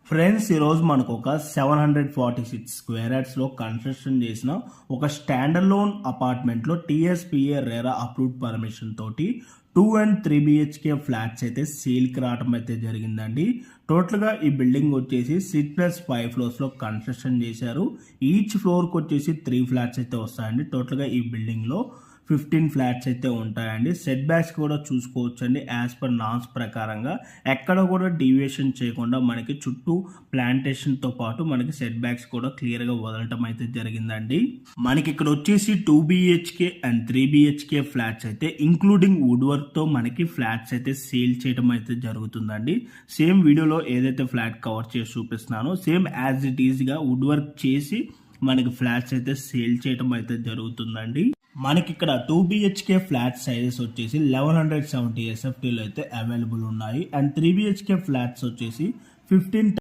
Friends, ఈరోజు మనకు ఒక 746 స్క్వేర్ యార్డ్స్లో కన్స్ట్రక్షన్ చేసిన ఒక స్టాండర్డ్ లోన్ అపార్ట్మెంట్లో టీఎస్పీఏ రెరా అప్రూవ్డ్ పర్మిషన్ తోటి 2 and 3 బిహెచ్కే ఫ్లాట్స్ అయితే సేల్కి రావడం అయితే జరిగిందండి. టోటల్గా ఈ బిల్డింగ్ వచ్చేసి 6+5 ఫ్లోర్స్లో కన్స్ట్రక్షన్ చేశారు. ఈచ్ ఫ్లోర్కి వచ్చేసి 3 ఫ్లాట్స్ అయితే వస్తాయండి. టోటల్గా ఈ బిల్డింగ్లో 15 ఫ్లాట్స్ అయితే ఉంటాయండి. సెట్ బ్యాక్స్ కూడా చూసుకోవచ్చండి. యాజ్ పర్ నామ్స్ ప్రకారంగా ఎక్కడ కూడా డీవియేషన్ చేయకుండా మనకి చుట్టూ ప్లాంటేషన్తో పాటు మనకి సెట్ బ్యాక్స్ కూడా క్లియర్గా వదలటం అయితే జరిగిందండి. మనకి ఇక్కడ వచ్చేసి 2 బిహెచ్కే అండ్ 3 బిహెచ్కే ఫ్లాట్స్ అయితే ఇంక్లూడింగ్ వుడ్ వర్క్తో మనకి ఫ్లాట్స్ అయితే సేల్ చేయడం అయితే జరుగుతుందండి. సేమ్ వీడియోలో ఏదైతే ఫ్లాట్ కవర్ చేసి చూపిస్తున్నానో సేమ్ యాజ్ ఇట్ ఈజ్గా వుడ్ వర్క్ చేసి మనకి ఫ్లాట్స్ అయితే సేల్ చేయడం అయితే జరుగుతుందండి. మనకి ఇక్కడ 2 బిహెచ్కే ఫ్లాట్ సైజెస్ వచ్చేసి 1170 SFTలో అయితే అవైలబుల్ ఉన్నాయి. అండ్ 3 బిహెచ్కే ఫ్లాట్స్ వచ్చేసి 15